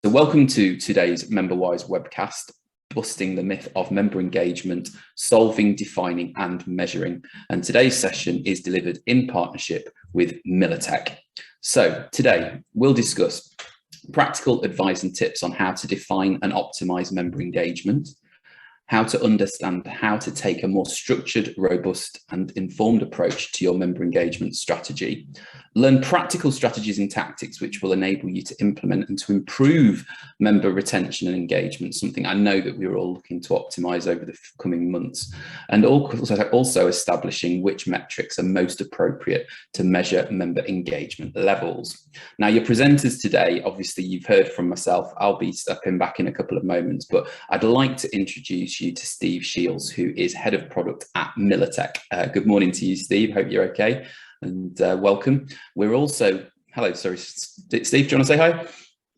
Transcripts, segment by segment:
So welcome to today's MemberWise webcast, busting the myth of member engagement, solving, defining and measuring. And today's session is delivered in partnership with Militech. So today we'll discuss practical advice and tips on how to define and optimize member engagement, how to understand how to take a more structured, robust and informed approach to your member engagement strategy, learn practical strategies and tactics which will enable you to implement and to improve member retention and engagement, something I know that we're all looking to optimize over the coming months, and also establishing which metrics are most appropriate to measure member engagement levels. Now, your presenters today, obviously you've heard from myself, I'll be stepping back in a couple of moments, but I'd like to introduce you to Steve Shields, who is Head of Product at Militech. Good morning to you, Steve. Hope you're okay, and welcome. We're also, hello, sorry, Steve, do you want to say hi?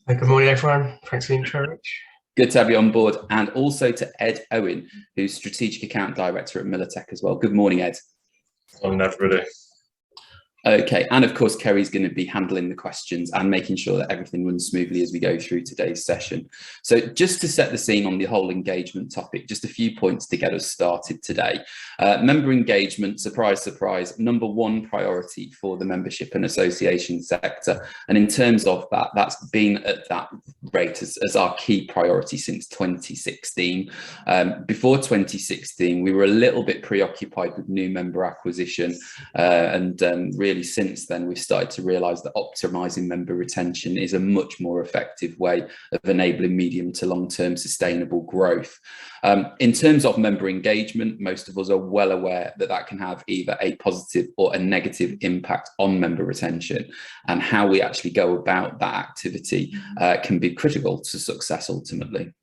Good morning, everyone. Thanks for the intro, Rich. Good to have you on board, and also to Ed Owen, who's Strategic Account Director at Militech as well. Good morning, Ed. Good morning, everybody. Okay, and of course, Kerry's going to be handling the questions and making sure that everything runs smoothly as we go through today's session. So just to set the scene on the whole engagement topic, just a few points to get us started today. Member engagement, surprise, surprise, number one priority for the membership and association sector. And in terms of that, that's been at that rate as our key priority since 2016. Before 2016, we were a little bit preoccupied with new member acquisition and really since then we've started to realize that optimizing member retention is a much more effective way of enabling medium to long-term sustainable growth. In terms of member engagement, most of us are well aware that that can have either a positive or a negative impact on member retention, and how we actually go about that activity can be critical to success ultimately.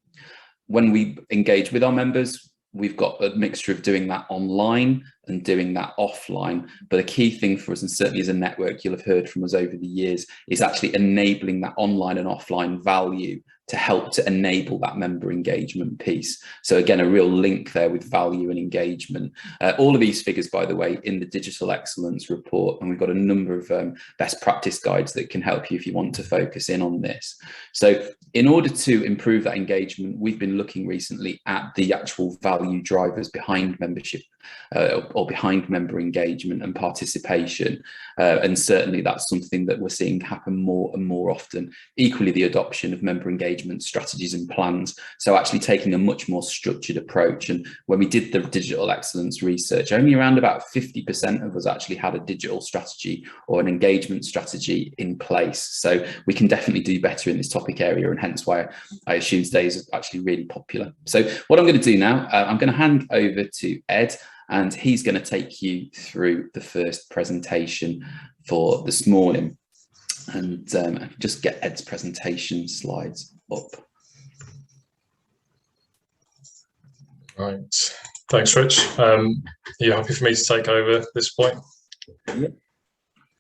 When we engage with our members, we've got a mixture of doing that online and doing that offline. But a key thing for us, and certainly as a network, you'll have heard from us over the years, is actually enabling that online and offline value to help to enable that member engagement piece. So again, a real link there with value and engagement. All of these figures, by the way, in the Digital Excellence report, and we've got a number of best practice guides that can help you if you want to focus in on this. So in order to improve that engagement, we've been looking recently at the actual value drivers behind membership or behind member engagement and participation. And certainly that's something that we're seeing happen more and more often. Equally, the adoption of member engagement strategies and plans. So actually taking a much more structured approach. And when we did the digital excellence research, only around about 50% of us actually had a digital strategy or an engagement strategy in place. So we can definitely do better in this topic area, and hence why I assume today is actually really popular. So what I'm going to do now, I'm going to hand over to Ed, and he's going to take you through the first presentation for this morning. And just get Ed's presentation slides up. Right. Thanks, Rich. Are you happy for me to take over at this point? Yep.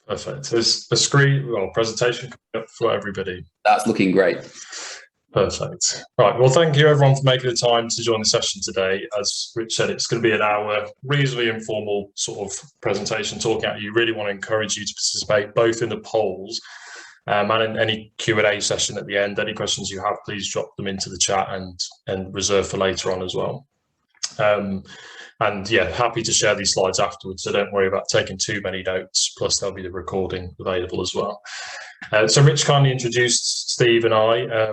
Perfect. There's a screen, well, presentation coming up for everybody. That's looking great. Perfect. Right. Well, thank you everyone for making the time to join the session today. As Rich said, it's going to be an hour, reasonably informal sort of presentation talking at you. Really want to encourage you to participate both in the polls and in any Q&A session at the end. Any questions you have, please drop them into the chat and reserve for later on as well. And yeah, happy to share these slides afterwards, so don't worry about taking too many notes, plus there'll be the recording available as well. So Rich kindly introduced Steve and I.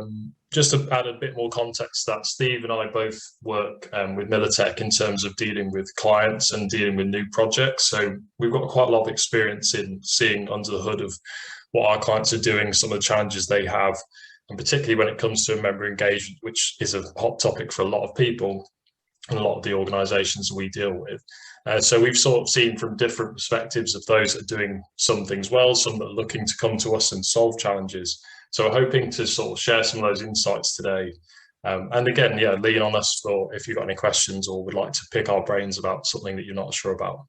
Just to add a bit more context, that Steve and I both work with Militech in terms of dealing with clients and dealing with new projects. So we've got quite a lot of experience in seeing under the hood of what our clients are doing, some of the challenges they have, and particularly when it comes to member engagement, which is a hot topic for a lot of people and a lot of the organisations we deal with. So we've sort of seen from different perspectives of those that are doing some things well, some that are looking to come to us and solve challenges. So we're hoping to sort of share some of those insights today. And again, yeah, lean on us for if you've got any questions or would like to pick our brains about something that you're not sure about.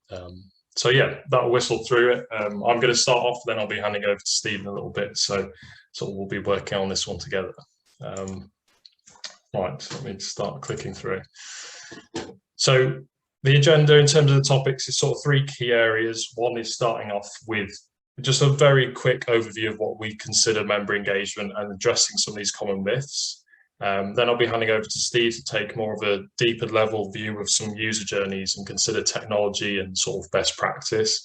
So yeah, that'll whistle through it. I'm going to start off, then I'll be handing over to Steve in a little bit. So we'll be working on this one together. Right, let me start clicking through. So the agenda in terms of the topics is sort of three key areas. One is starting off with just a very quick overview of what we consider member engagement and addressing some of these common myths. Then I'll be handing over to Steve to take more of a deeper level view of some user journeys and consider technology and sort of best practice.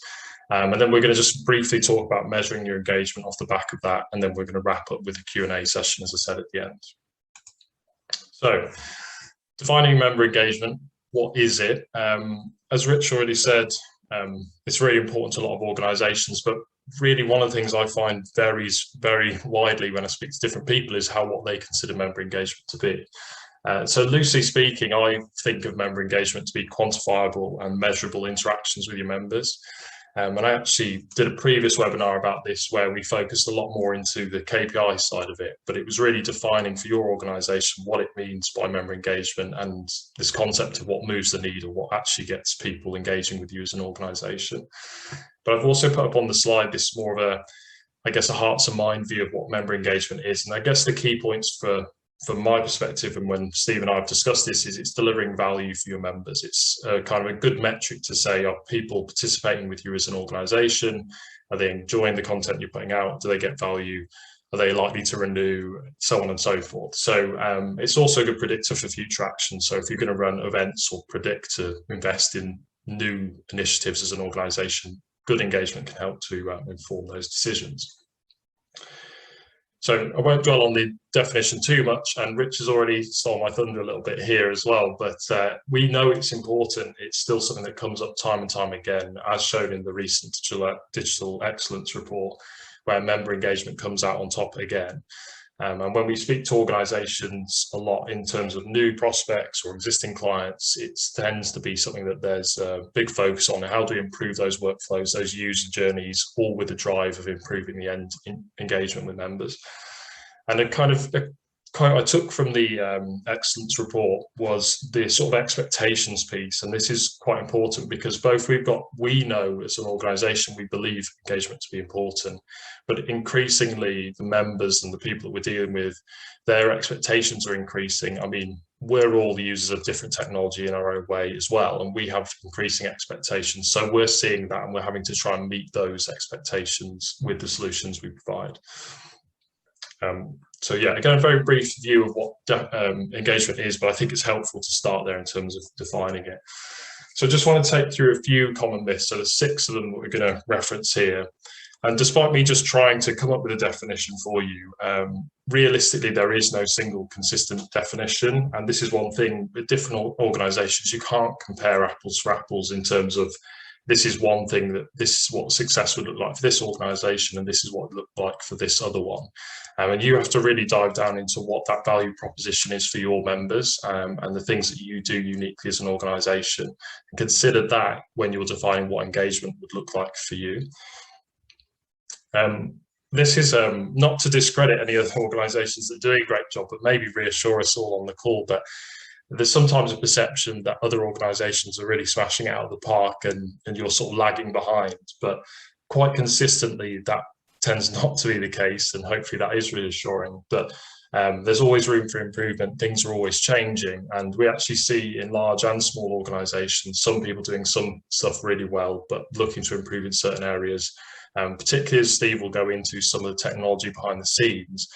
And then we're going to just briefly talk about measuring your engagement off the back of that. And then we're going to wrap up with a Q&A session, as I said at the end. So, defining member engagement, what is it? As Rich already said, it's really important to a lot of organisations, but really one of the things I find varies very widely when I speak to different people is what they consider member engagement to be. So loosely speaking, I think of member engagement to be quantifiable and measurable interactions with your members. And I actually did a previous webinar about this where we focused a lot more into the KPI side of it, but it was really defining for your organisation what it means by member engagement and this concept of what moves the needle, what actually gets people engaging with you as an organisation. But I've also put up on the slide this more of a, I guess, a hearts and mind view of what member engagement is. And I guess the key points from my perspective, and when Steve and I have discussed this, is it's delivering value for your members. It's kind of a good metric to say, are people participating with you as an organisation? Are they enjoying the content you're putting out? Do they get value? Are they likely to renew? So on and so forth. So it's also a good predictor for future action. So if you're going to run events or predict to invest in new initiatives as an organisation, good engagement can help to inform those decisions. So I won't dwell on the definition too much, and Rich has already stole my thunder a little bit here as well, but we know it's important. It's still something that comes up time and time again, as shown in the recent Digital Excellence report, where member engagement comes out on top again. And when we speak to organisations a lot in terms of new prospects or existing clients, it tends to be something that there's a big focus on. How do we improve those workflows, those user journeys, all with the drive of improving the end engagement with members? And a kind of I took from the excellence report was the sort of expectations piece, and this is quite important because both we know as an organisation we believe engagement to be important, but increasingly the members and the people that we're dealing with, their expectations are increasing. I mean, we're all the users of different technology in our own way as well, and we have increasing expectations. So we're seeing that, and we're having to try and meet those expectations with the solutions we provide. So yeah, again, a very brief view of what engagement is, but I think it's helpful to start there in terms of defining it. So I just want to take through a few common myths. So there's 6 of them that we're going to reference here. And despite me just trying to come up with a definition for you, realistically, there is no single consistent definition. And this is one thing with different organizations, you can't compare apples for apples in terms of this is one thing that this is what success would look like for this organization, and this is what it looked like for this other one. And you have to really dive down into what that value proposition is for your members and the things that you do uniquely as an organization. And consider that when you're defining what engagement would look like for you. This is not to discredit any other organizations that do a great job, but maybe reassure us all on the call that there's sometimes a perception that other organizations are really smashing it out of the park and you're sort of lagging behind, but quite consistently that tends not to be the case, and hopefully that is reassuring. But there's always room for improvement. Things are always changing, and we actually see in large and small organizations some people doing some stuff really well but looking to improve in certain areas, particularly as Steve will go into some of the technology behind the scenes.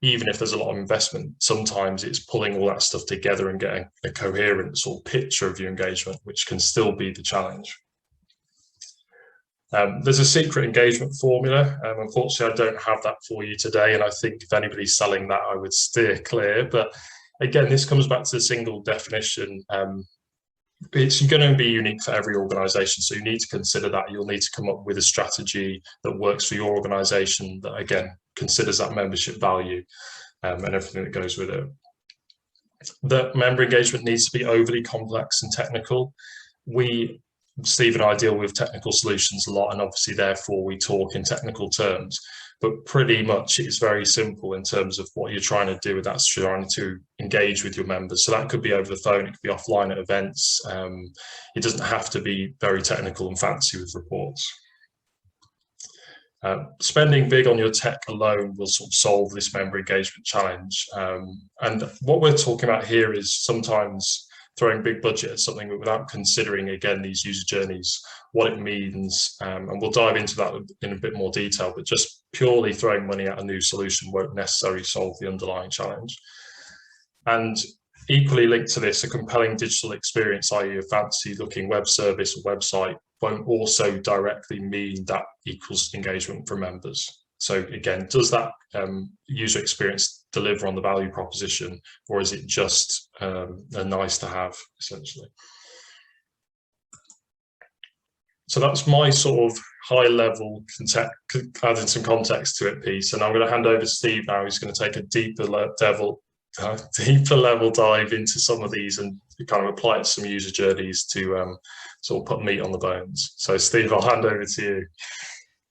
Even if there's a lot of investment, sometimes it's pulling all that stuff together and getting a coherent sort of picture of your engagement, which can still be the challenge. There's a secret engagement formula. Unfortunately, I don't have that for you today, and I think if anybody's selling that, I would steer clear. But again, this comes back to the single definition. It's going to be unique for every organization, so you need to consider that. You'll need to come up with a strategy that works for your organization that, again, considers that membership value and everything that goes with it. That member engagement needs to be overly complex and technical. Steve and I deal with technical solutions a lot, and obviously therefore we talk in technical terms, but pretty much it's very simple in terms of what you're trying to do with that, trying to engage with your members. So that could be over the phone, it could be offline at events. It doesn't have to be very technical and fancy with reports. Spending big on your tech alone will sort of solve this member engagement challenge. And what we're talking about here is sometimes throwing big budget at something without considering, again, these user journeys, what it means, and we'll dive into that in a bit more detail, but just purely throwing money at a new solution won't necessarily solve the underlying challenge. And equally linked to this, a compelling digital experience, i.e. a fancy looking web service or website, won't also directly mean that equals engagement from members. So again, does that user experience deliver on the value proposition, or is it just a nice to have, essentially? So that's my sort of high level adding some context to it piece. And I'm going to hand over to Steve now, who's going to take a deeper level dive into some of these and kind of apply it to some user journeys to sort of put meat on the bones. So Steve, I'll hand over to you.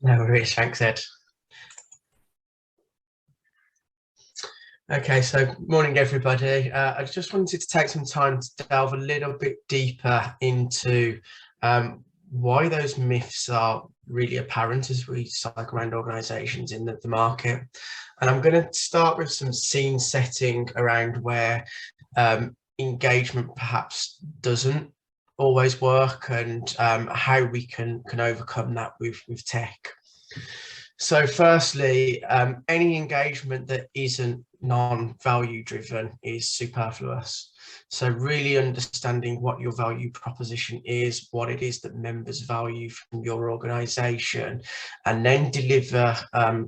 No worries, thanks Ed. Okay, so morning everybody. I just wanted to take some time to delve a little bit deeper into why those myths are really apparent as we cycle around organisations in the market. And I'm going to start with some scene setting around where engagement perhaps doesn't always work, and how we can overcome that with tech. So firstly, any engagement that isn't non-value driven is superfluous. So really understanding what your value proposition is, what it is that members value from your organisation, and then deliver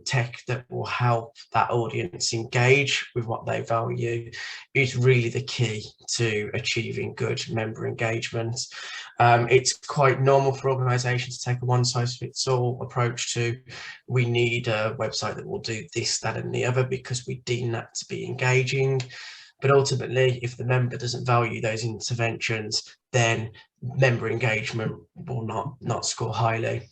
tech that will help that audience engage with what they value is really the key to achieving good member engagement. It's quite normal for organisations to take a one-size-fits-all approach to, we need a website that will do this, that and the other because we deem that to be engaging. But ultimately, if the member doesn't value those interventions, then member engagement will not score highly.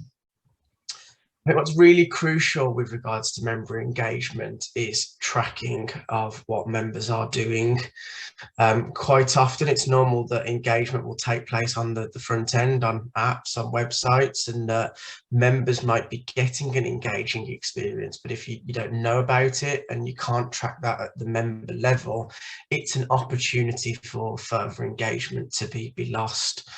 I think what's really crucial with regards to member engagement is tracking of what members are doing. Quite often it's normal that engagement will take place on the front end, on apps, on websites, and members might be getting an engaging experience, but if you don't know about it and you can't track that at the member level, it's an opportunity for further engagement to be lost.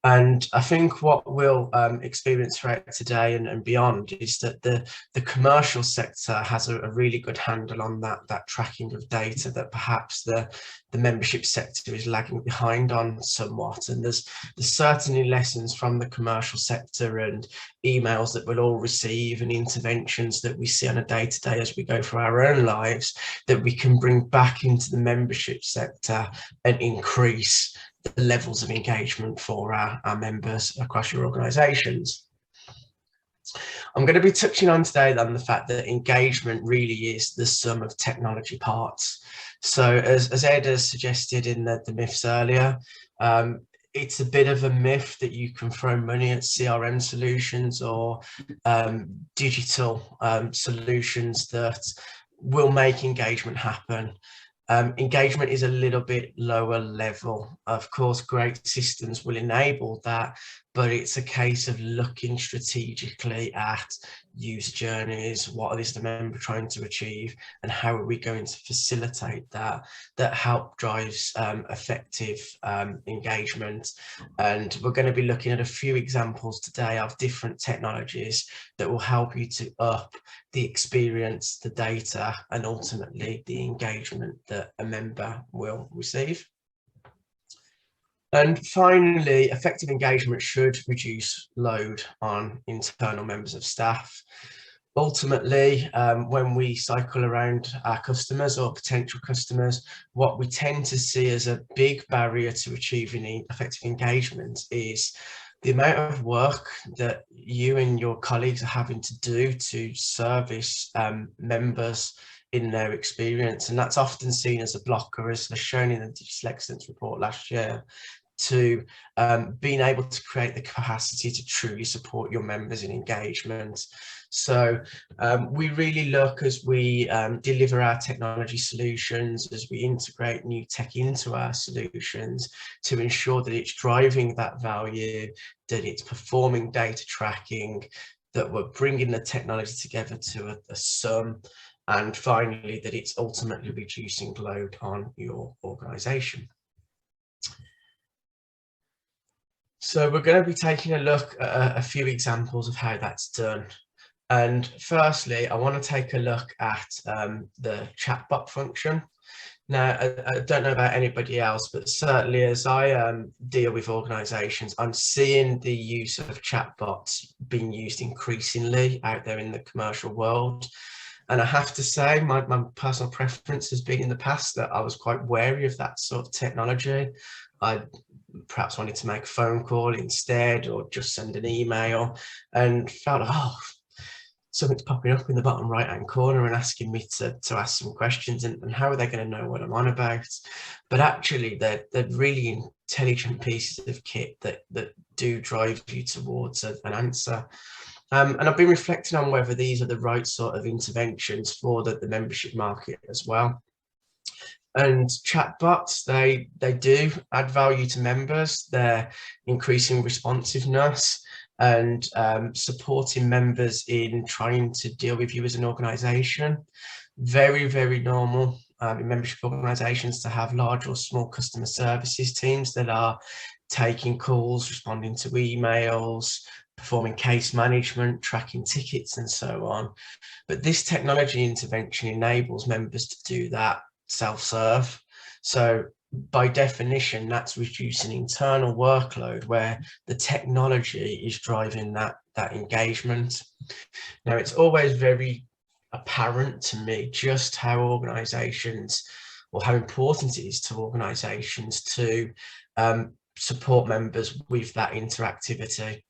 And I think what we'll experience throughout today and beyond is that the commercial sector has a really good handle on that tracking of data that perhaps the membership sector is lagging behind on somewhat. And there's certainly lessons from the commercial sector and emails that we'll all receive and interventions that we see on a day-to-day as we go through our own lives that we can bring back into the membership sector and increase the levels of engagement for our members across your organisations. I'm going to be touching on today then the fact that engagement really is the sum of technology parts. So as Ed has suggested in the myths earlier, it's a bit of a myth that you can throw money at CRM solutions or digital solutions that will make engagement happen. Engagement is a little bit lower level. Of course, great systems will enable that, but it's a case of looking strategically at user journeys, what is the member trying to achieve, and how are we going to facilitate that help drives effective engagement. And we're going to be looking at a few examples today of different technologies that will help you to up the experience, the data, and ultimately the engagement that a member will receive. And finally, effective engagement should reduce load on internal members of staff. Ultimately, when we cycle around our customers or potential customers, what we tend to see as a big barrier to achieving effective engagement is the amount of work that you and your colleagues are having to do to service members in their experience. And that's often seen as a blocker, as shown in the Digital Excellence report last year, to being able to create the capacity to truly support your members in engagement. So we really look as we deliver our technology solutions, as we integrate new tech into our solutions, to ensure that it's driving that value, that it's performing data tracking, that we're bringing the technology together to a sum, and finally that it's ultimately reducing load on your organisation. So we're going to be taking a look at a few examples of how that's done. And firstly, I want to take a look at the chatbot function. Now, I don't know about anybody else, but certainly as I deal with organisations, I'm seeing the use of chatbots being used increasingly out there in the commercial world. And I have to say, my personal preference has been in the past that I was quite wary of that sort of technology. I perhaps wanted to make a phone call instead, or just send an email, and felt, oh, something's popping up in the bottom right hand corner and asking me to ask some questions, and how are they going to know what I'm on about? But actually they're really intelligent pieces of kit that do drive you towards an answer. And I've been reflecting on whether these are the right sort of interventions for the membership market as well. And chatbots, they do add value to members. They're increasing responsiveness and supporting members in trying to deal with you as an organisation. Very, very normal in membership organisations to have large or small customer services teams that are taking calls, responding to emails, performing case management, tracking tickets and so on. But this technology intervention enables members to do that self-serve. So by definition, that's reducing internal workload where the technology is driving that engagement. Now, it's always very apparent to me just how organizations, or how important it is to organizations to support members with that interactivity.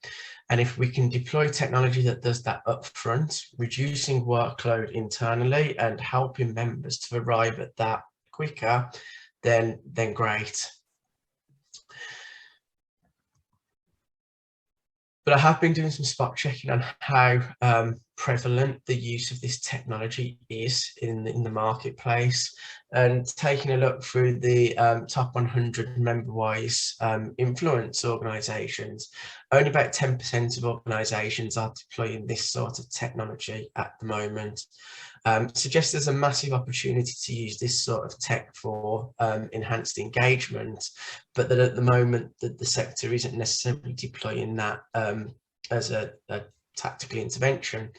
And if we can deploy technology that does that upfront, reducing workload internally and helping members to arrive at that quicker, then great. But I have been doing some spot checking on how prevalent the use of this technology is in the marketplace, and taking a look through the top 100 member-wise influence organisations. Only about 10% of organisations are deploying this sort of technology at the moment. Suggests there's a massive opportunity to use this sort of tech for enhanced engagement, but that at the moment the sector isn't necessarily deploying that as a tactical intervention.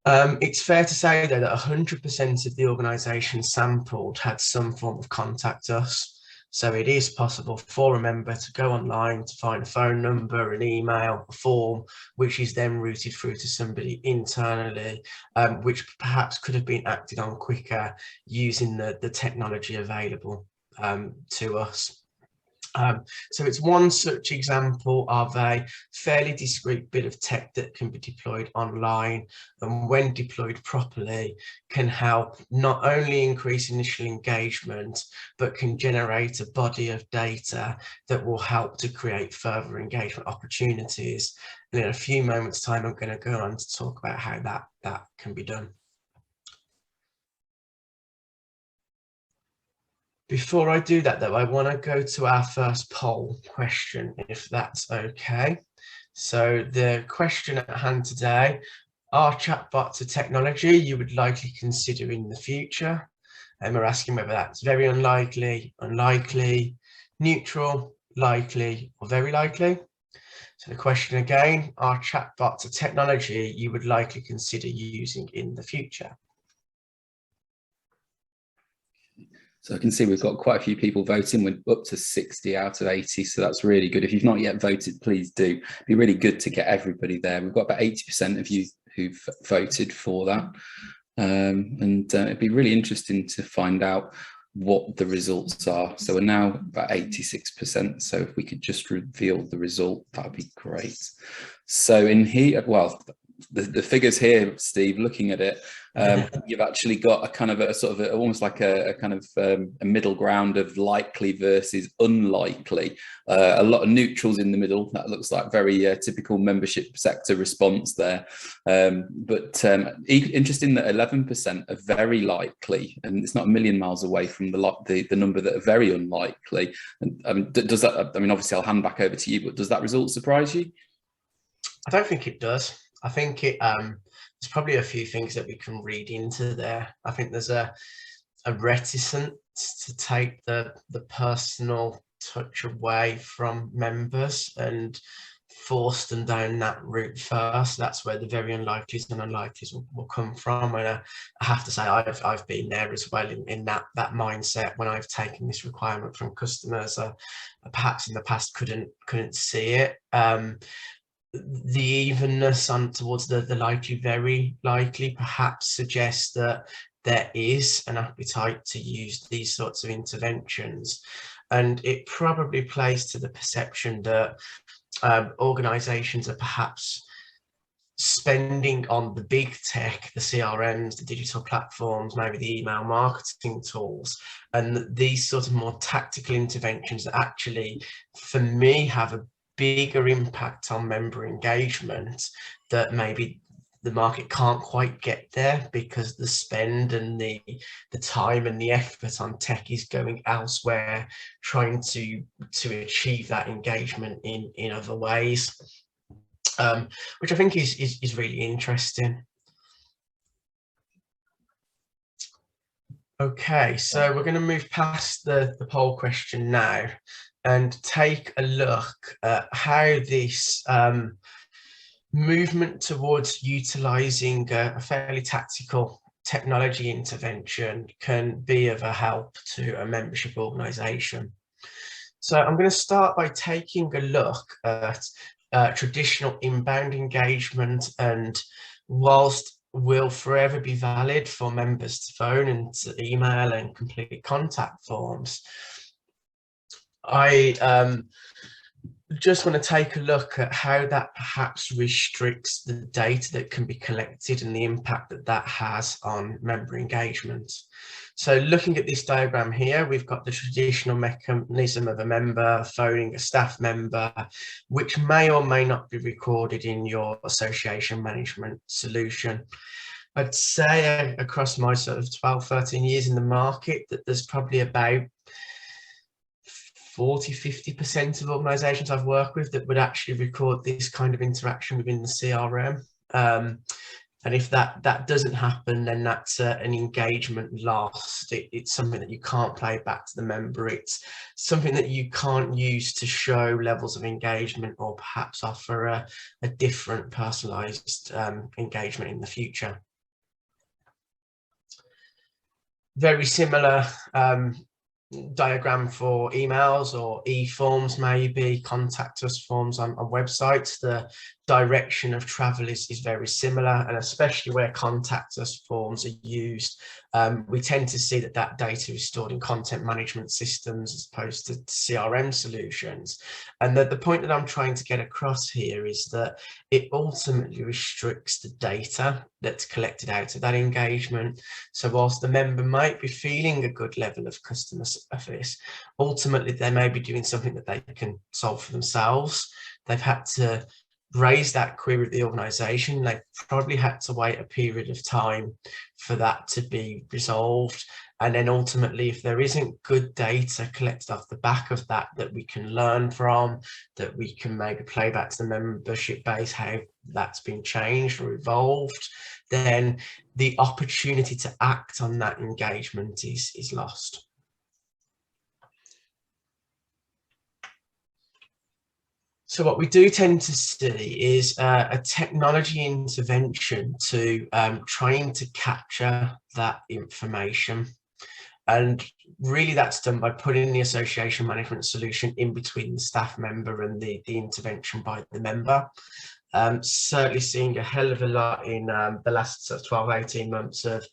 It's fair to say though that 100% of the organisations sampled had some form of contact us. So it is possible for a member to go online to find a phone number, an email, a form, which is then routed through to somebody internally, which perhaps could have been acted on quicker using the technology available to us. So it's one such example of a fairly discrete bit of tech that can be deployed online, and when deployed properly can help not only increase initial engagement, but can generate a body of data that will help to create further engagement opportunities. And in a few moments time, I'm going to go on to talk about how that can be done. Before I do that though, I want to go to our first poll question, if that's okay. So the question at hand today: are chatbots a technology you would likely consider in the future? And we're asking whether that's very unlikely, unlikely, neutral, likely, or very likely. So the question again: are chatbots a technology you would likely consider using in the future? So I can see we've got quite a few people voting. We're up to 60 out of 80, so that's really good. If you've not yet voted, please do. It'd be really good to get everybody there. We've got about 80% of you who've voted for that. It'd be really interesting to find out what the results are. So we're now about 86%. So if we could just reveal the result, that'd be great. So in here, well, the figures here, Steve, looking at it, you've actually got a kind of a sort of almost like a kind of a middle ground of likely versus unlikely. A lot of neutrals in the middle. That looks like very typical membership sector response there. Interesting that 11% are very likely, and it's not a million miles away from the number that are very unlikely. And does that? I mean, obviously, I'll hand back over to you, but does that result surprise you? I don't think it does. I think there's probably a few things that we can read into there. I think there's a reticence to take the personal touch away from members and force them down that route first. That's where the very unlikelies and unlikelies will come from. And I have to say, I've been there as well in that mindset when I've taken this requirement from customers. Perhaps in the past couldn't see it. The evenness on towards the likely, very likely, perhaps suggests that there is an appetite to use these sorts of interventions, and it probably plays to the perception that organizations are perhaps spending on the big tech, the CRMs, the digital platforms, maybe the email marketing tools, and these sort of more tactical interventions that actually, for me, have a bigger impact on member engagement, that maybe the market can't quite get there because the spend and the time and the effort on tech is going elsewhere, trying to achieve that engagement in other ways, which I think is really interesting. Okay, so we're going to move past the poll question now and take a look at how this movement towards utilising a fairly tactical technology intervention can be of a help to a membership organisation. So I'm going to start by taking a look at traditional inbound engagement, and whilst will forever be valid for members to phone and to email and complete contact forms, I just want to take a look at how that perhaps restricts the data that can be collected and the impact that that has on member engagement. So looking at this diagram here, we've got the traditional mechanism of a member phoning a staff member, which may or may not be recorded in your association management solution. I'd say across my sort of 12, 13 years in the market that there's probably about 40–50% of organizations I've worked with that would actually record this kind of interaction within the CRM. And if that doesn't happen, then that's an engagement lost. It's something that you can't play back to the member. It's something that you can't use to show levels of engagement or perhaps offer a different personalized engagement in the future. Very similar diagram for emails or e-forms, maybe contact us forms on websites. The direction of travel is very similar, and especially where contact us forms are used, we tend to see that data is stored in content management systems as opposed to CRM solutions. And the point that I'm trying to get across here is that it ultimately restricts the data that's collected out of that engagement. So whilst the member might be feeling a good level of customer service, ultimately they may be doing something that they can solve for themselves. They've had to raise that query with the organization. They've probably had to wait a period of time for that to be resolved. And then ultimately, if there isn't good data collected off the back of that we can learn from, that we can maybe play back to the membership base how that's been changed or evolved, then the opportunity to act on that engagement is lost. So what we do tend to see is a technology intervention to trying to capture that information. And really that's done by putting the association management solution in between the staff member and the intervention by the member. Certainly seeing a hell of a lot in the last 12–18 months of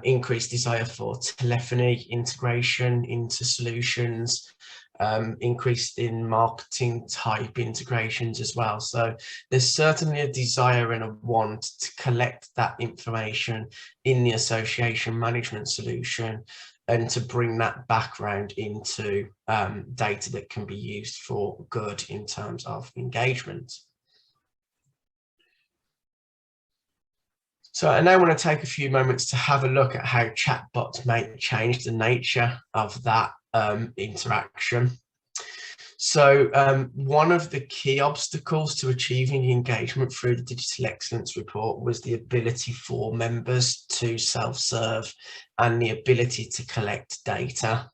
increased desire for telephony integration into solutions, increased in marketing type integrations as well. So there's certainly a desire and a want to collect that information in the association management solution and to bring that background into data that can be used for good in terms of engagement. So I now want to take a few moments to have a look at how chatbots may change the nature of that interaction. So one of the key obstacles to achieving engagement through the Digital Excellence Report was the ability for members to self-serve and the ability to collect data.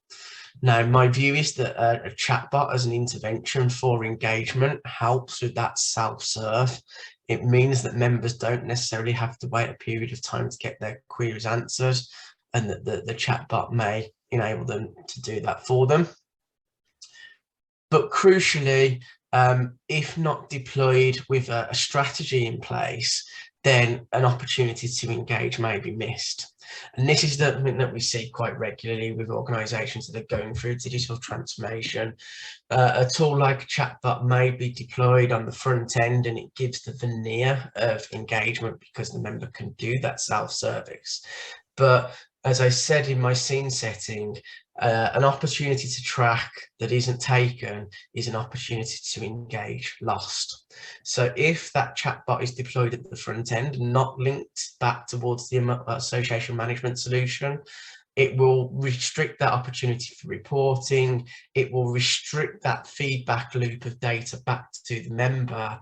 Now, my view is that a chatbot as an intervention for engagement helps with that self-serve. It means that members don't necessarily have to wait a period of time to get their queries answered, and that the chatbot may enable them to do that for them. But crucially, if not deployed with a strategy in place, then an opportunity to engage may be missed. And this is something that we see quite regularly with organisations that are going through digital transformation. A tool like a chatbot may be deployed on the front end, and it gives the veneer of engagement because the member can do that self-service. But as I said in my scene setting, an opportunity to track that isn't taken is an opportunity to engage lost. So if that chatbot is deployed at the front end and not linked back towards the association management solution, it will restrict that opportunity for reporting. It will restrict that feedback loop of data back to the member,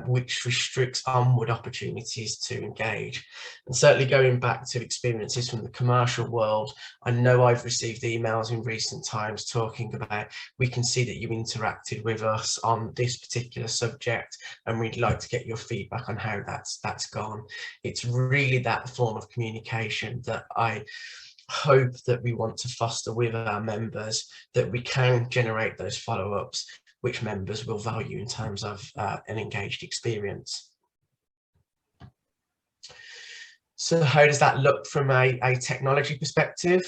which restricts onward opportunities to engage. And certainly going back to experiences from the commercial world, I know I've received emails in recent times talking about, we can see that you interacted with us on this particular subject, and we'd like to get your feedback on how that's gone. It's really that form of communication that I hope that we want to foster with our members, that we can generate those follow-ups which members will value in terms of an engaged experience. So how does that look from a technology perspective?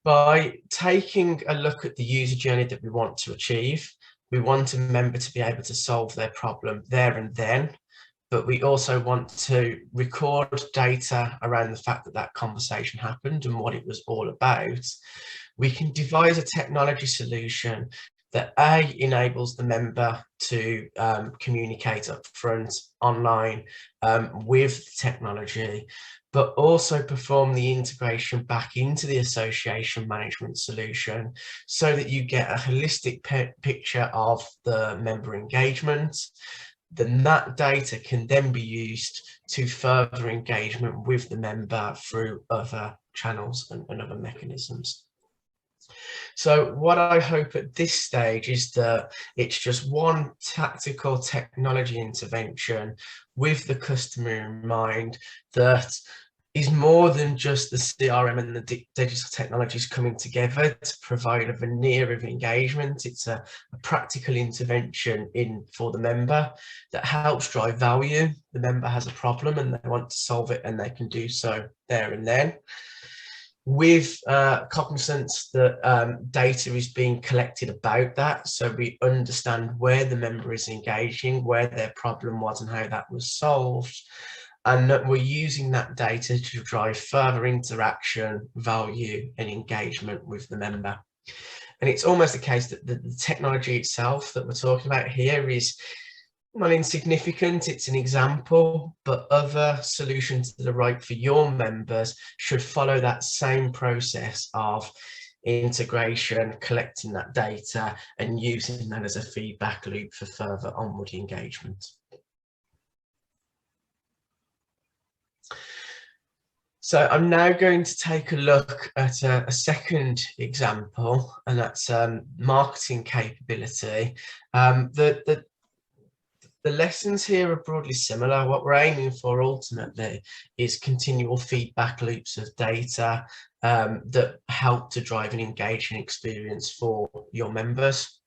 By taking a look at the user journey that we want to achieve, we want a member to be able to solve their problem there and then, but we also want to record data around the fact that that conversation happened and what it was all about. We can devise a technology solution that enables the member to communicate up front online with technology, but also perform the integration back into the association management solution so that you get a holistic picture of the member engagement. Then that data can then be used to further engagement with the member through other channels and other mechanisms. So what I hope at this stage is that it's just one tactical technology intervention with the customer in mind that is more than just the CRM and the digital technologies coming together to provide a veneer of engagement. It's a practical intervention for the member that helps drive value. The member has a problem and they want to solve it, and they can do so there and then, with cognizance that data is being collected about that, so we understand where the member is engaging, where their problem was and how that was solved, and that we're using that data to drive further interaction, value and engagement with the member. And it's almost a case that the technology itself that we're talking about here is not insignificant, it's an example, but other solutions that are right for your members should follow that same process of integration, collecting that data and using that as a feedback loop for further onward engagement. So I'm now going to take a look at a second example, and that's marketing capability. The lessons here are broadly similar. What we're aiming for ultimately is continual feedback loops of data that help to drive an engaging experience for your members.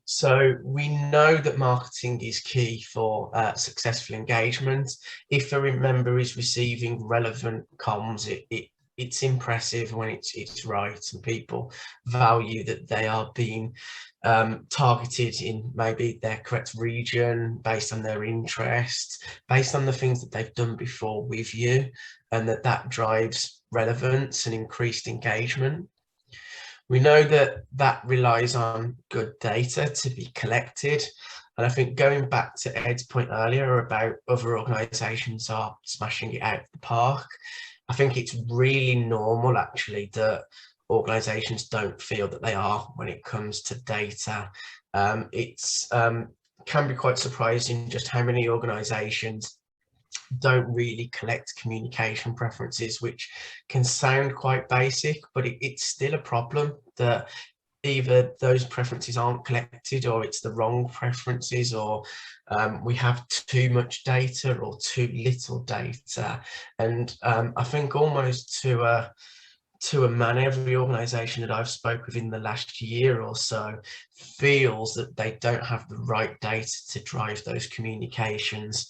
So we know that marketing is key for successful engagement. If a member is receiving relevant comms, it's impressive when it's right, and people value that they are being targeted in maybe their correct region, based on their interests, based on the things that they've done before with you, and that drives relevance and increased engagement. We know that relies on good data to be collected. And I think going back to Ed's point earlier about other organisations are smashing it out of the park, I think it's really normal actually that organisations don't feel that they are when it comes to data. It's can be quite surprising just how many organisations don't really collect communication preferences, which can sound quite basic, but it's still a problem that either those preferences aren't collected, or it's the wrong preferences, or we have too much data or too little data. And I think almost to a man, every organisation that I've spoke with in the last year or so feels that they don't have the right data to drive those communications.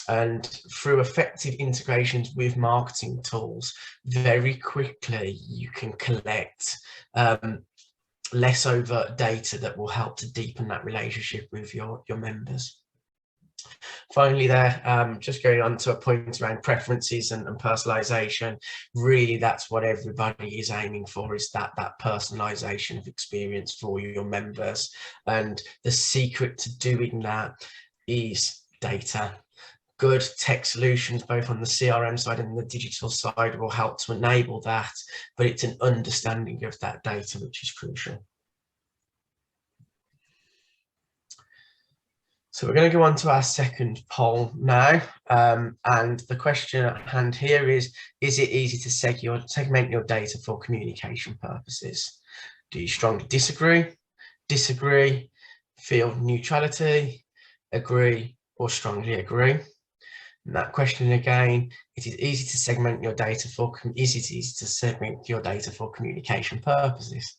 And through effective integrations with marketing tools, very quickly you can collect less overt data that will help to deepen that relationship with your members. Finally there, just going on to a point around preferences and personalization, really that's what everybody is aiming for, is that personalization of experience for your members. And the secret to doing that is data. Good tech solutions, both on the CRM side and the digital side, will help to enable that, but it's an understanding of that data which is crucial. So we're going to go on to our second poll now, and the question at hand here is it easy to segment your data for communication purposes? Do you strongly disagree, feel neutrality, agree, or strongly agree? And that question again, is it easy to segment your data for communication purposes?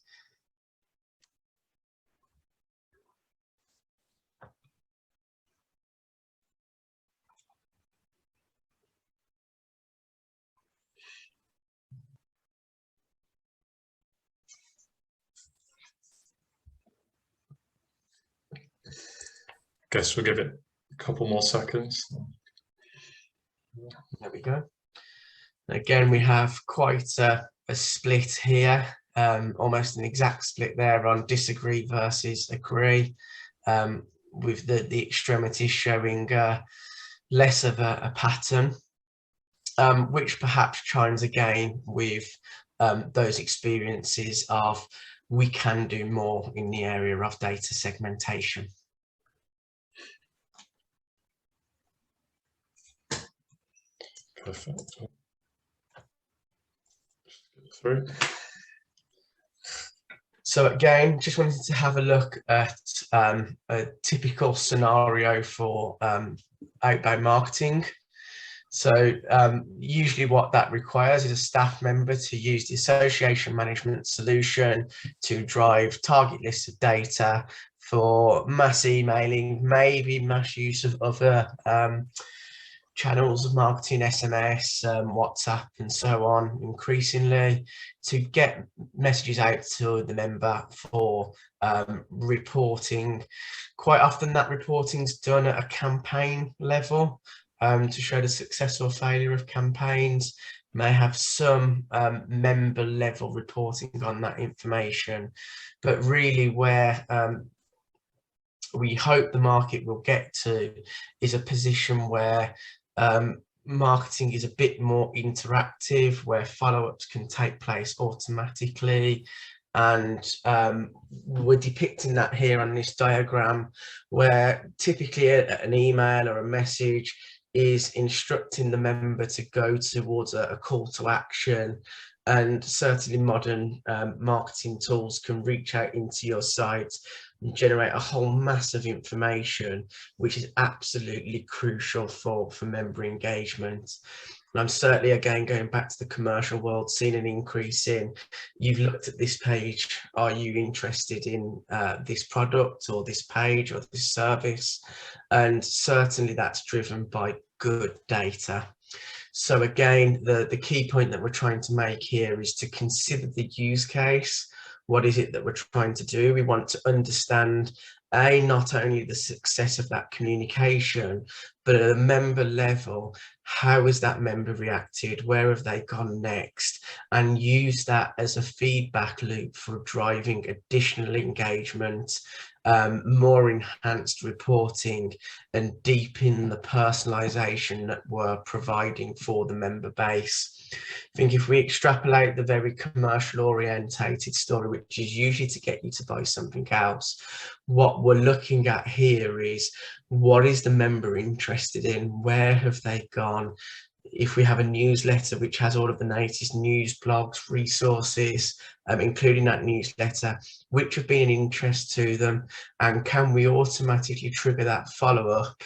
Guess we'll give it a couple more seconds. There we go. Again, we have quite a split here, almost an exact split there on disagree versus agree, with the extremities showing less of a pattern, which perhaps chimes again with those experiences of we can do more in the area of data segmentation. Perfect. Through. So again, just wanted to have a look at a typical scenario for outbound marketing. So usually what that requires is a staff member to use the association management solution to drive target lists of data for mass emailing, maybe mass use of other channels of marketing, SMS, WhatsApp, and so on, increasingly, to get messages out to the member for reporting. Quite often that reporting is done at a campaign level to show the success or failure of campaigns. May have some member level reporting on that information, but really where we hope the market will get to is a position where marketing is a bit more interactive, where follow-ups can take place automatically. And we're depicting that here on this diagram, where typically an email or a message is instructing the member to go towards a call to action. And certainly modern marketing tools can reach out into your site and generate a whole mass of information, which is absolutely crucial for member engagement. And I'm certainly, again, going back to the commercial world, seeing an increase in, you've looked at this page, are you interested in this product or this page or this service? And certainly that's driven by good data. So again, the key point that we're trying to make here is to consider the use case. What is it that we're trying to do? We want to understand, not only the success of that communication, but at a member level, how has that member reacted? Where have they gone next? And use that as a feedback loop for driving additional engagement, more enhanced reporting, and deepen the personalization that we're providing for the member base. I think if we extrapolate the very commercial orientated story, which is usually to get you to buy something else, what we're looking at here is, what is the member interested interested in, where have they gone? If we have a newsletter which has all of the latest news, blogs, resources, including that newsletter, which have been an interest to them, and can we automatically trigger that follow-up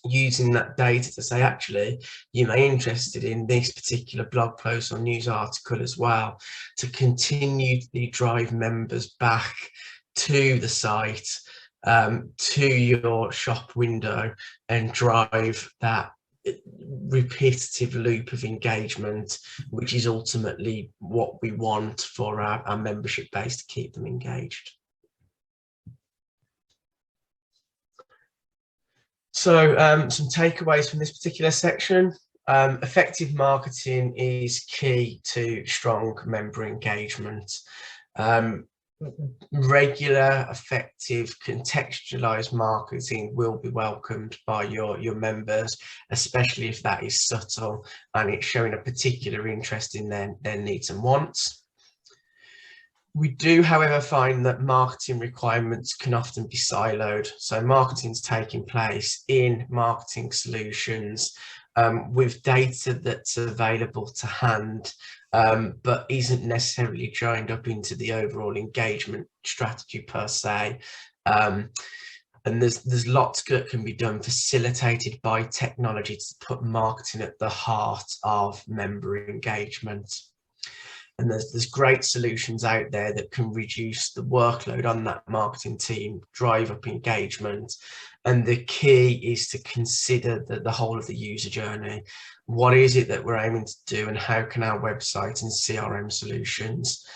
using that data to say, actually, you may be interested in this particular blog post or news article as well, to continually drive members back to the site, to your shop window, and drive that repetitive loop of engagement, which is ultimately what we want for our membership base, to keep them engaged. So some takeaways from this particular section. Effective marketing is key to strong member engagement. Regular, effective, contextualized marketing will be welcomed by your members, especially if that is subtle and it's showing a particular interest in their needs and wants. We do, however, find that marketing requirements can often be siloed. So marketing's taking place in marketing solutions with data that's available to hand, but isn't necessarily joined up into the overall engagement strategy per se. And there's lots that can be done, facilitated by technology, to put marketing at the heart of member engagement. And there's great solutions out there that can reduce the workload on that marketing team, drive up engagement. And the key is to consider the whole of the user journey. What is it that we're aiming to do, and how can our website and CRM solutions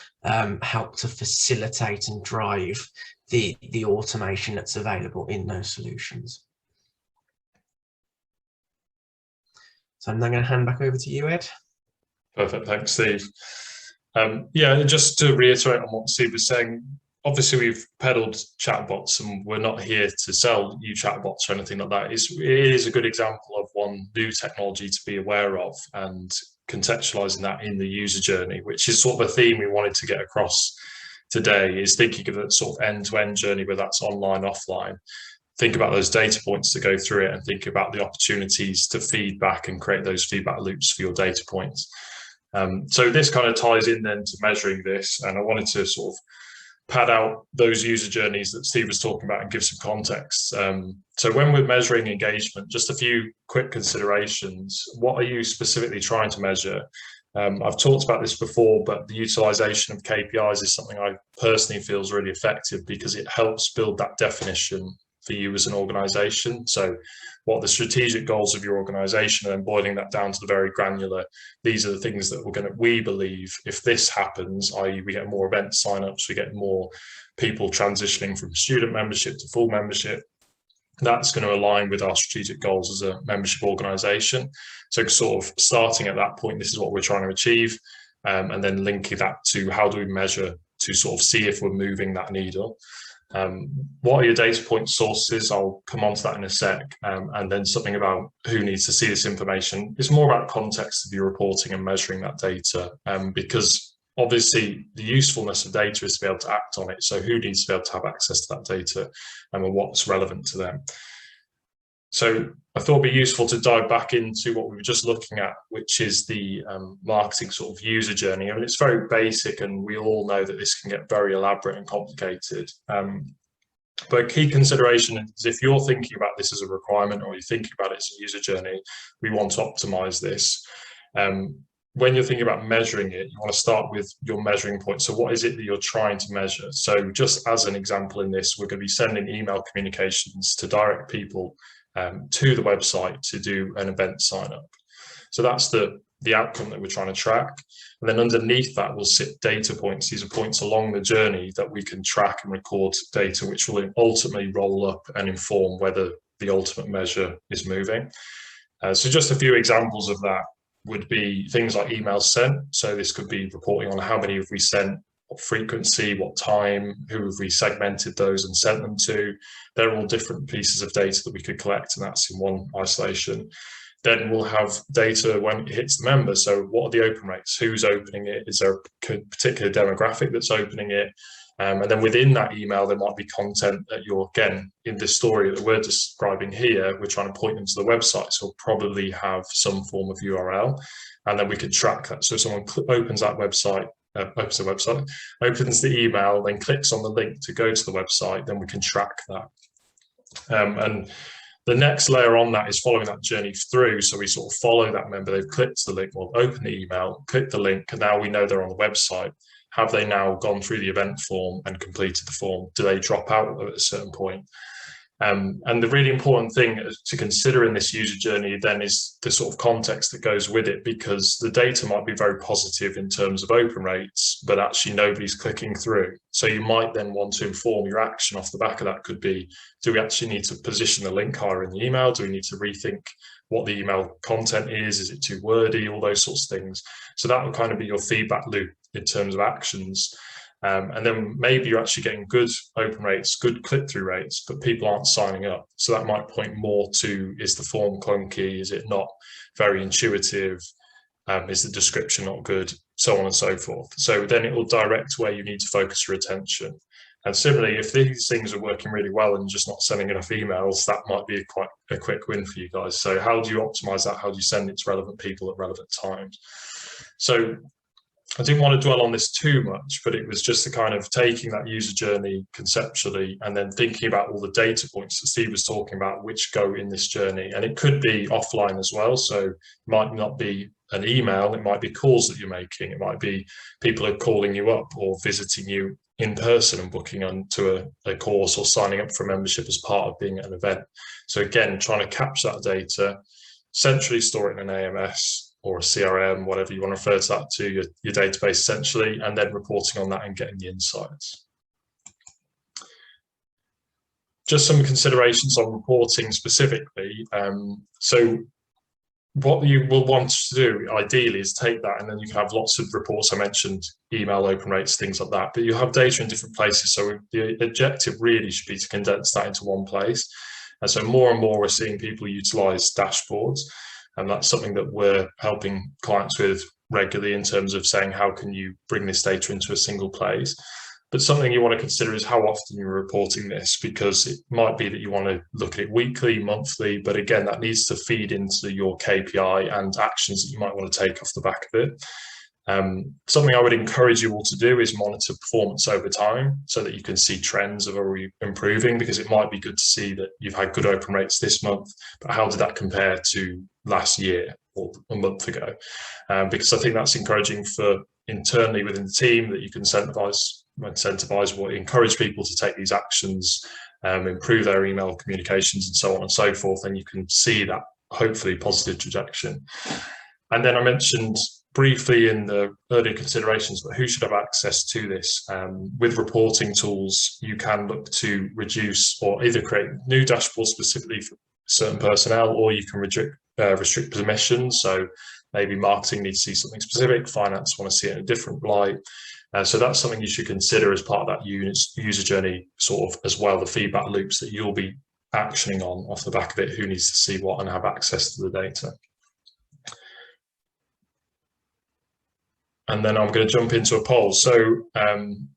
help to facilitate and drive the automation that's available in those solutions? So I'm then going to hand back over to you, Ed. Perfect, thanks, Steve. Yeah, just to reiterate on what Steve was saying, obviously we've peddled chatbots and we're not here to sell you chatbots or anything like that. It is a good example of one new technology to be aware of, and contextualizing that in the user journey, which is sort of a theme we wanted to get across today, is thinking of a sort of end-to-end journey, whether that's online, offline. Think about those data points to go through it, and think about the opportunities to feedback and create those feedback loops for your data points. So this kind of ties in then to measuring this, and I wanted to sort of pad out those user journeys that Steve was talking about and give some context. So when we're measuring engagement, just a few quick considerations. What are you specifically trying to measure? I've talked about this before, but the utilization of KPIs is something I personally feel is really effective, because it helps build that definition for you as an organization. So what are the strategic goals of your organization, and then boiling that down to the very granular, these are the things that we believe, if this happens, i.e. we get more event signups, we get more people transitioning from student membership to full membership, that's going to align with our strategic goals as a membership organization. So sort of starting at that point, this is what we're trying to achieve, and then linking that to how do we measure to sort of see if we're moving that needle. What are your data point sources? I'll come on to that in a sec. And then something about who needs to see this information. It's more about context of your reporting and measuring that data, because obviously the usefulness of data is to be able to act on it. So who needs to be able to have access to that data, and what's relevant to them? So I thought it'd be useful to dive back into what we were just looking at, which is the marketing sort of user journey. I mean, it's very basic, and we all know that this can get very elaborate and complicated. But a key consideration is, if you're thinking about this as a requirement, or you're thinking about it as a user journey, we want to optimize this. When you're thinking about measuring it, you want to start with your measuring point. So what is it that you're trying to measure? So just as an example in this, we're going to be sending email communications to direct people to the website to do an event sign up. So that's the outcome that we're trying to track. And then underneath that will sit data points. These are points along the journey that we can track and record data, which will ultimately roll up and inform whether the ultimate measure is moving. So just a few examples of that would be things like emails sent. So this could be reporting on how many have we sent, what frequency, what time, who have we segmented those and sent them to. They're all different pieces of data that we could collect, and that's in one isolation. then we'll have data when it hits the member. So what are the open rates? Who's opening it? Is there a particular demographic that's opening it? And then within that email, there might be content that you're, again, in this story that we're describing here, we're trying to point them to the website. So we'll probably have some form of URL, and then we could track that. So if someone opens that website, opens the email, then clicks on the link to go to the website, then we can track that. And the next layer on that is following that journey through. So we sort of follow that member. They've clicked the link, well, open the email, click the link, and now we know they're on the website. Have they now gone through the event form and completed the form? Do they drop out at a certain point? And the really important thing to consider in this user journey then is the sort of context that goes with it, because the data might be very positive in terms of open rates, but actually nobody's clicking through. So you might then want to inform your action off the back of that. Could be, do we actually need to position the link higher in the email? Do we need to rethink what the email content is? Is it too wordy? All those sorts of things. So that will kind of be your feedback loop in terms of actions. And then maybe you're actually getting good open rates, good click-through rates, but people aren't signing up. So that might point more to, is the form clunky? Is it not very intuitive? Is the description not good? So on and so forth. So then it will direct where you need to focus your attention. And similarly, if these things are working really well and just not sending enough emails, that might be quite a quick win for you guys. So how do you optimize that? How do you send it to relevant people at relevant times? So I didn't want to dwell on this too much, but it was just a kind of taking that user journey conceptually and then thinking about all the data points that Steve was talking about, which go in this journey. And it could be offline as well. So it might not be an email, it might be calls that you're making. It might be people are calling you up or visiting you in person and booking onto a course or signing up for a membership as part of being at an event. So again, trying to capture that data, centrally store it in an AMS or a CRM, whatever you want to refer to that to, your database essentially, and then reporting on that and getting the insights. Just some considerations on reporting specifically. So what you will want to do ideally is take that, and then you can have lots of reports. I mentioned email open rates, things like that, but you have data in different places. So the objective really should be to condense that into one place. And so more and more we're seeing people utilize dashboards. And that's something that we're helping clients with regularly in terms of saying, how can you bring this data into a single place? But something you want to consider is how often you're reporting this, because it might be that you want to look at it weekly, monthly, but again, that needs to feed into your KPI and actions that you might want to take off the back of it. Something I would encourage you all to do is monitor performance over time so that you can see trends of are we improving, because it might be good to see that you've had good open rates this month, but how did that compare to last year or a month ago? Because I think that's encouraging for internally within the team, that you can incentivize or encourage people to take these actions, improve their email communications and so on and so forth, and you can see that hopefully positive trajectory. And then I mentioned briefly in the earlier considerations, but who should have access to this? With reporting tools, you can look to reduce or either create new dashboards specifically for certain personnel, or you can restrict permissions. So maybe marketing needs to see something specific, finance want to see it in a different light. So that's something you should consider as part of that user journey, sort of as well, the feedback loops that you'll be actioning on off the back of it, who needs to see what and have access to the data. And then I'm going to jump into a poll. So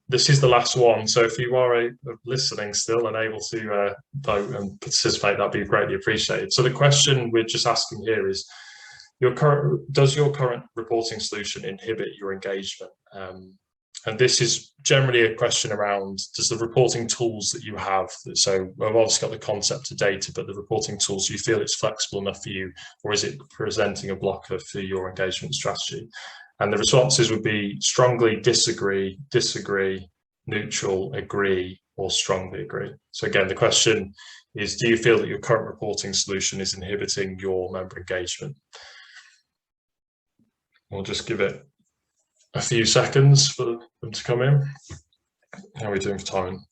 this is the last one. So if you are listening still and able to vote and participate, that'd be greatly appreciated. So the question we're just asking here is, does your current reporting solution inhibit your engagement? And this is generally a question around, does the reporting tools that you have, so we've obviously got the concept of data, but the reporting tools, do you feel it's flexible enough for you, or is it presenting a blocker for your engagement strategy? And the responses would be strongly disagree, disagree, neutral, agree, or strongly agree. So again, the question is, do you feel that your current reporting solution is inhibiting your member engagement? We'll just give it a few seconds for them to come in. How are we doing for time?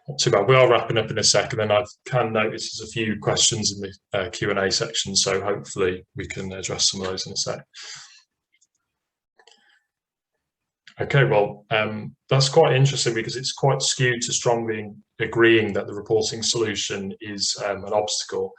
Not too bad. We are wrapping up in a second, and I can notice there's a few questions in the Q&A section, so hopefully we can address some of those in a sec. Okay, well, that's quite interesting because it's quite skewed to strongly agreeing that the reporting solution is an obstacle.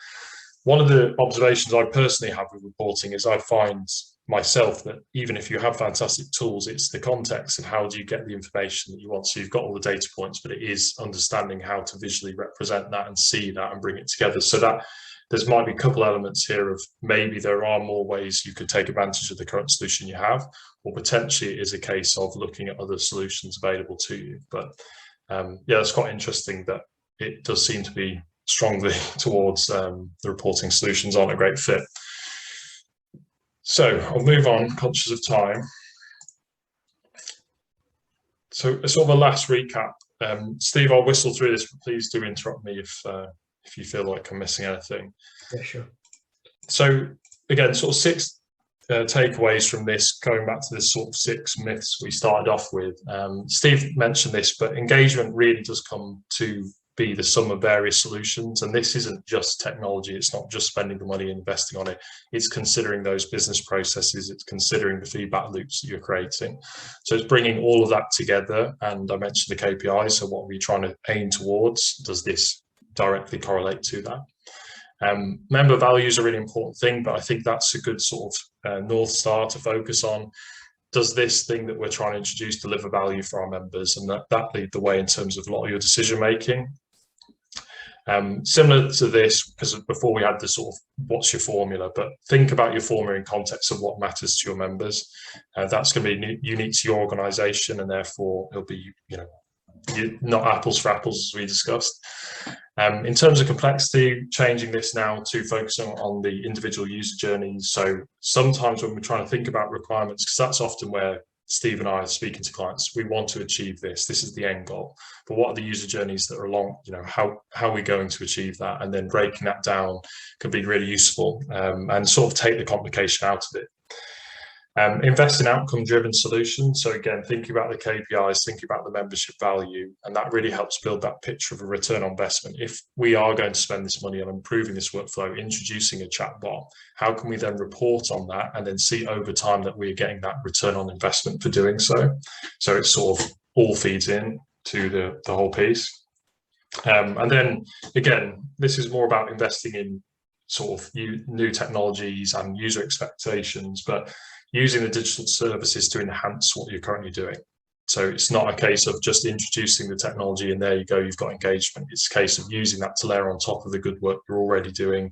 One of the observations I personally have with reporting is I find myself that even if you have fantastic tools, it's the context and how do you get the information that you want. So you've got all the data points, but it is understanding how to visually represent that and see that and bring it together. So that there might be a couple elements here of maybe there are more ways you could take advantage of the current solution you have, or potentially it is a case of looking at other solutions available to you. But yeah, it's quite interesting that it does seem to be strongly towards the reporting solutions aren't a great fit. So I'll move on, conscious of time. So sort of a last recap. Steve, I'll whistle through this, but please do interrupt me if you feel like I'm missing anything. Yeah, sure. So again, sort of 6 takeaways from this, going back to this sort of 6 myths we started off with. Steve mentioned this, but engagement really does come to be the sum of various solutions. And this isn't just technology. It's not just spending the money and investing on it. It's considering those business processes. It's considering the feedback loops that you're creating. So it's bringing all of that together. And I mentioned the KPIs. So what are we trying to aim towards? Does this directly correlate to that? Member value is a really important thing, but I think that's a good sort of North Star to focus on. Does this thing that we're trying to introduce deliver value for our members? And that lead the way in terms of a lot of your decision making. Similar to this, because before we had the sort of what's your formula, but think about your formula in context of what matters to your members. That's going to be unique to your organization, and therefore it'll be, not apples for apples, as we discussed. In terms of complexity, changing this now to focusing on the individual user journeys. So sometimes when we're trying to think about requirements, because that's often where Steve and I are speaking to clients, we want to achieve this. This is the end goal. But what are the user journeys that are along, how are we going to achieve that? And then breaking that down can be really useful and sort of take the complication out of it. Invest in outcome-driven solutions. So again, thinking about the KPIs, thinking about the membership value, and that really helps build that picture of a return on investment. If we are going to spend this money on improving this workflow, introducing a chatbot, how can we then report on that and then see over time that we're getting that return on investment for doing so? So it sort of all feeds in to the whole piece. And then again, this is more about investing in sort of new technologies and user expectations, but using the digital services to enhance what you're currently doing. So it's not a case of just introducing the technology and there you go, you've got engagement. It's a case of using that to layer on top of the good work you're already doing,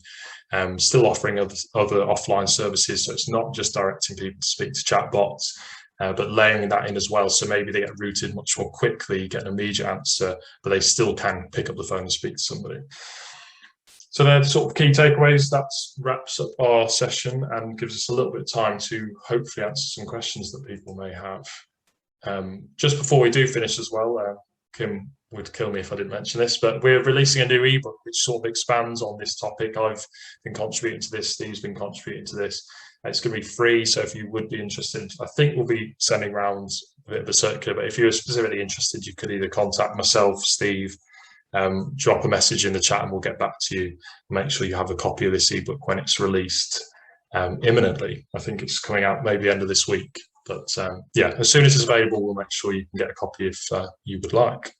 still offering other offline services. So it's not just directing people to speak to chatbots, but layering that in as well. So maybe they get routed much more quickly, get an immediate answer, but they still can pick up the phone and speak to somebody. So they're the sort of key takeaways. That wraps up our session and gives us a little bit of time to hopefully answer some questions that people may have. Just before we do finish as well, Kim would kill me if I didn't mention this, but we're releasing a new ebook which sort of expands on this topic. I've been contributing to this, Steve's been contributing to this. It's going to be free, so if you would be interested, I think we'll be sending around a bit of a circular, but if you're specifically interested, you could either contact myself, Steve, drop a message in the chat and we'll get back to you. Make sure you have a copy of this ebook when it's released imminently. I think it's coming out maybe the end of this week, but yeah, as soon as it's available, we'll make sure you can get a copy if you would like.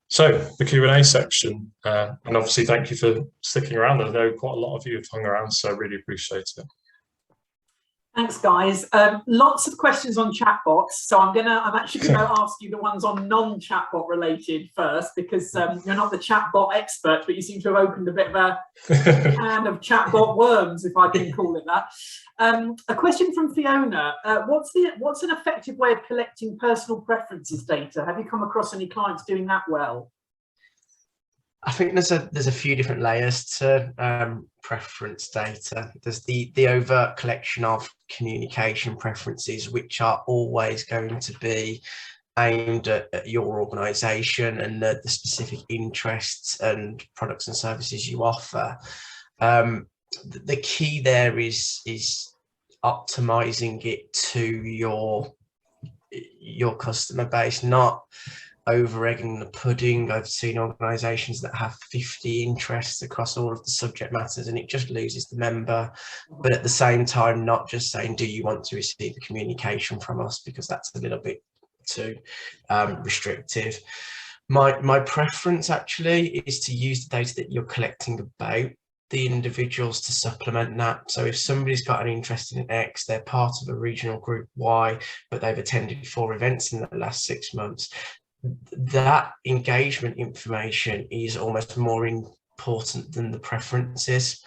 So the Q&A section, and obviously thank you for sticking around. I know quite a lot of you have hung around, so I really appreciate it. Thanks, guys. Lots of questions on chatbots, so I'm actually going to ask you the ones on non-chatbot related first, because you're not the chatbot expert, but you seem to have opened a bit of a can of chatbot worms, if I can call it that. A question from Fiona: what's an effective way of collecting personal preferences data? Have you come across any clients doing that well? I think there's a few different layers to preference data. There's the overt collection of communication preferences, which are always going to be aimed at your organisation and the specific interests and products and services you offer. The key there is optimising it to your customer base, not over-egging the pudding. I've seen organisations that have 50 interests across all of the subject matters, and it just loses the member. But at the same time, not just saying, do you want to receive the communication from us, because that's a little bit too restrictive. My preference actually is to use the data that you're collecting about the individuals to supplement that. So if somebody's got an interest in X, they're part of a regional group Y, but they've attended 4 events in the last 6 months, that engagement information is almost more important than the preferences.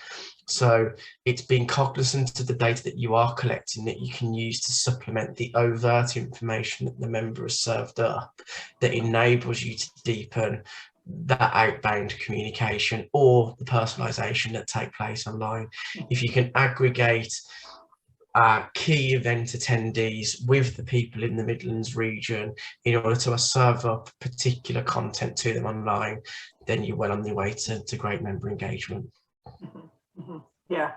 So it's being cognizant of the data that you are collecting that you can use to supplement the overt information that the member has served up, that enables you to deepen that outbound communication or the personalization that take place online. If you can aggregate key event attendees with the people in the Midlands region in order to serve up particular content to them online, then you're well on your way to great member engagement. Yeah,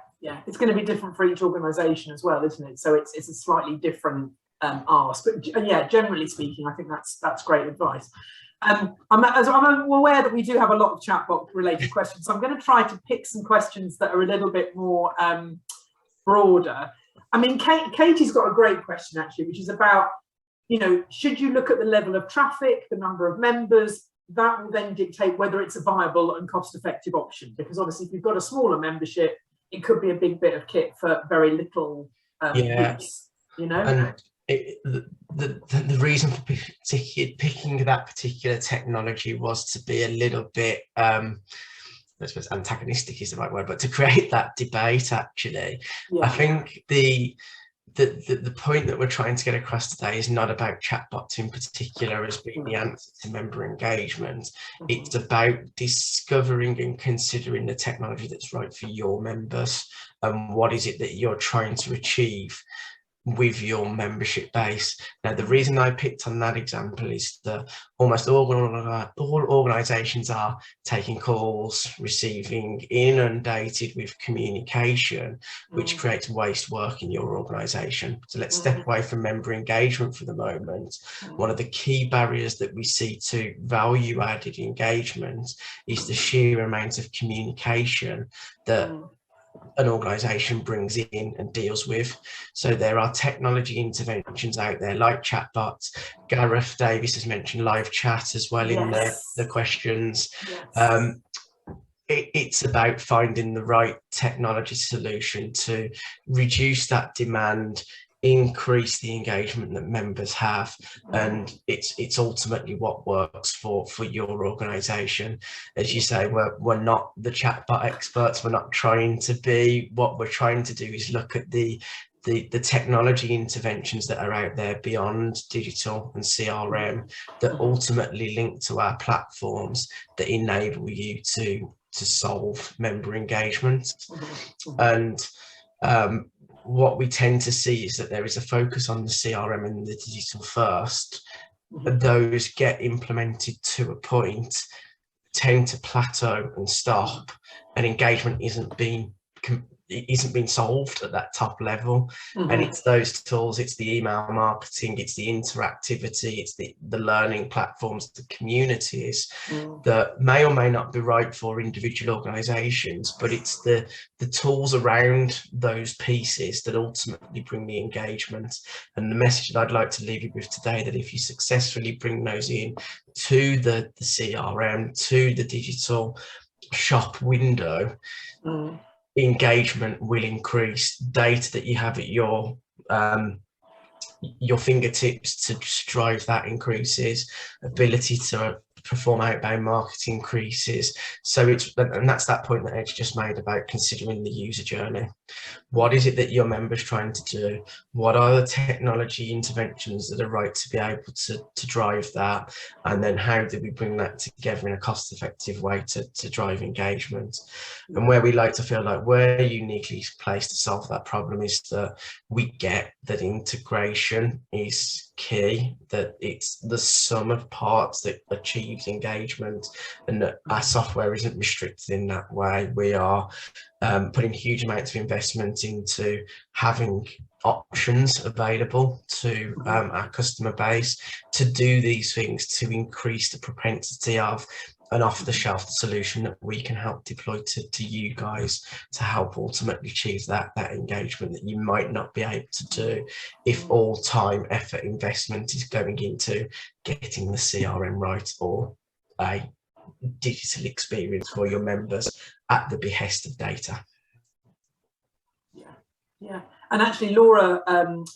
it's going to be different for each organisation as well, isn't it? So it's a slightly different ask, but yeah, generally speaking, I think that's great advice. I'm aware that we do have a lot of chatbot related questions, so I'm going to try to pick some questions that are a little bit more broader. I mean, Katie's got a great question actually, which is about, should you look at the level of traffic, the number of members? That will then dictate whether it's a viable and cost-effective option, because obviously if you've got a smaller membership, it could be a big bit of kit for very little use, And the reason for picking that particular technology was to be a little bit, I suppose antagonistic is the right word, but to create that debate actually. Yeah. I think the point that we're trying to get across today is not about chatbots in particular as being the answer to member engagement. It's about discovering and considering the technology that's right for your members and what is it that you're trying to achieve with your membership base. Now, the reason I picked on that example is that almost all organisations are taking calls, receiving, inundated with communication, which creates waste work in your organisation. So let's step away from member engagement for the moment. One of the key barriers that we see to value-added engagement is the sheer amount of communication that an organisation brings in and deals with. So there are technology interventions out there like chatbots. Gareth Davis has mentioned live chat as well in the questions. Yes. It's about finding the right technology solution to reduce that demand, increase the engagement that members have, and it's ultimately what works for your organization. As you say, we're not the chatbot experts, we're not trying to be. What we're trying to do is look at the technology interventions that are out there beyond digital and CRM that ultimately link to our platforms that enable you to solve member engagement. And what we tend to see is that there is a focus on the CRM and the digital first, but those get implemented to a point, tend to plateau and stop, and engagement isn't being solved at that top level. And it's those tools, it's the email marketing, it's the interactivity, it's the learning platforms, the communities that may or may not be right for individual organizations, but it's the tools around those pieces that ultimately bring the engagement. And the message that I'd like to leave you with today, that if you successfully bring those in to the CRM, to the digital shop window, engagement will increase. Data that you have at your fingertips to drive that increases, ability to perform outbound marketing increases. So and that's that point that Ed's just made about considering the user journey. What is it that your members trying to do? What are the technology interventions that are right to be able to drive that? And then how do we bring that together in a cost-effective way to drive engagement? And where we like to feel like we're uniquely placed to solve that problem is that we get that integration is key, that it's the sum of parts that achieves engagement, and that our software isn't restricted in that way. We are putting huge amounts of investment into having options available to our customer base to do these things, to increase the propensity of an off-the-shelf solution that we can help deploy to you guys to help ultimately achieve that engagement that you might not be able to do if all time, effort, investment is going into getting the CRM right or a digital experience for your members at the behest of data. Yeah, and actually Laura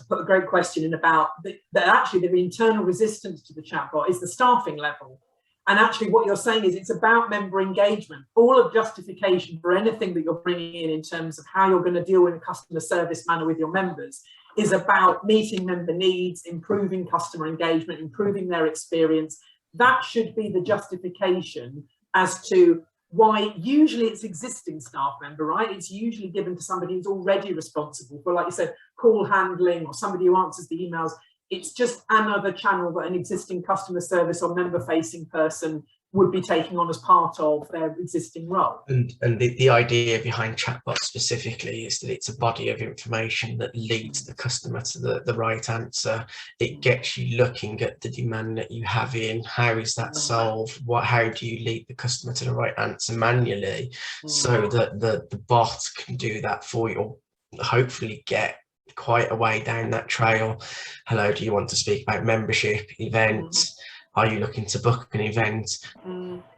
put a great question in about that actually the internal resistance to the chatbot is the staffing level. And actually what you're saying is it's about member engagement. All of justification for anything that you're bringing in terms of how you're going to deal in a customer service manner with your members is about meeting member needs, improving customer engagement, improving their experience. That should be the justification as to why usually it's existing staff member, right? It's usually given to somebody who's already responsible for, like you said, call handling or somebody who answers the emails. It's just another channel that an existing customer service or member facing person would be taking on as part of their existing role. And the idea behind chatbot specifically is that it's a body of information that leads the customer to the right answer. It gets you looking at the demand that you have in, how is that solved, how do you lead the customer to the right answer manually, so that the bot can do that for you, or hopefully get quite a way down that trail. Hello, do you want to speak about membership events? Are you looking to book an event?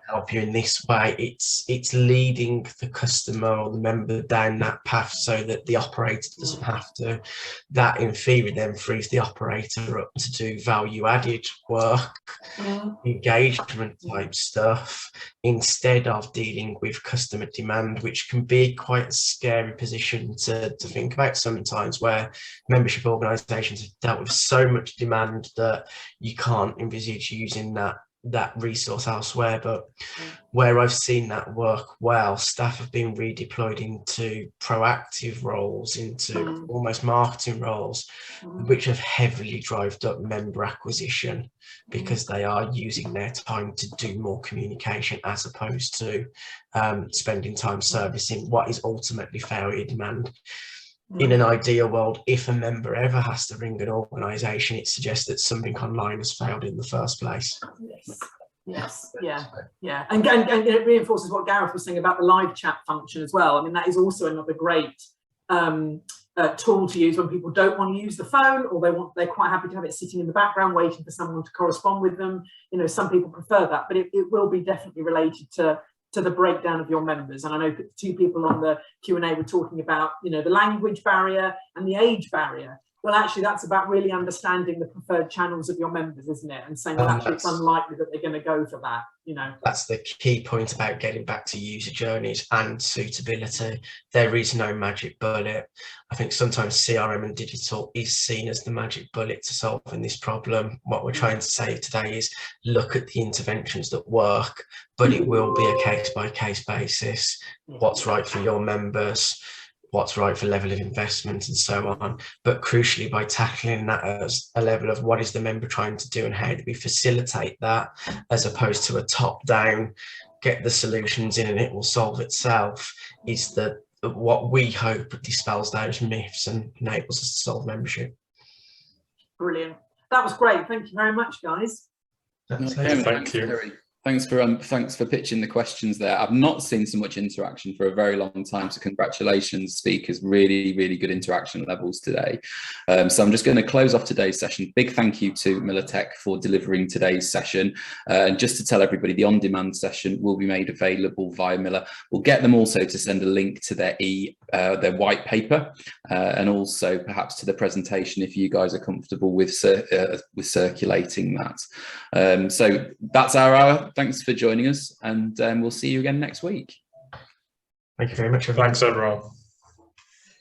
Help you in this way. It's leading the customer or the member down that path so that the operator doesn't have to. That in theory then frees the operator up to do value added work, engagement type stuff, instead of dealing with customer demand, which can be quite a scary position to think about sometimes, where membership organisations have dealt with so much demand that you can't envisage using that resource elsewhere. But where I've seen that work well, staff have been redeployed into proactive roles, into almost marketing roles, which have heavily driven up member acquisition, because they are using their time to do more communication as opposed to spending time servicing what is ultimately failure demand. In an ideal world, if a member ever has to ring an organisation, it suggests that something online has failed in the first place. Yes, yeah. And it reinforces what Gareth was saying about the live chat function as well. I mean, that is also another great tool to use when people don't want to use the phone, or they're quite happy to have it sitting in the background waiting for someone to correspond with them. You know, some people prefer that, but it will be definitely related to the breakdown of your members. And I know two people on the Q&A were talking about, you know, the language barrier and the age barrier. Well, actually, that's about really understanding the preferred channels of your members, isn't it? And saying, well, actually, it's unlikely that they're going to go for that, you know. That's the key point about getting back to user journeys and suitability. There is no magic bullet. I think sometimes CRM and digital is seen as the magic bullet to solving this problem. What we're trying to say today is look at the interventions that work, but it will be a case-by-case basis. What's right for your members, what's right for level of investment, and so on. But crucially, by tackling that as a level of what is the member trying to do and how do we facilitate that, as opposed to a top-down, get the solutions in and it will solve itself, is what we hope dispels those myths and enables us to solve membership. Brilliant. That was great. Thank you very much, guys. Thank you. Thanks for pitching the questions there. I've not seen so much interaction for a very long time, so congratulations, speakers. Really, really good interaction levels today. So I'm just going to close off today's session. Big thank you to Miller Tech for delivering today's session. And just to tell everybody, the on-demand session will be made available via Miller. We'll get them also to send a link to their white paper, and also perhaps to the presentation if you guys are comfortable with circulating that. So that's our hour. Thanks for joining us, and we'll see you again next week. Thank you very much. Thanks, everyone.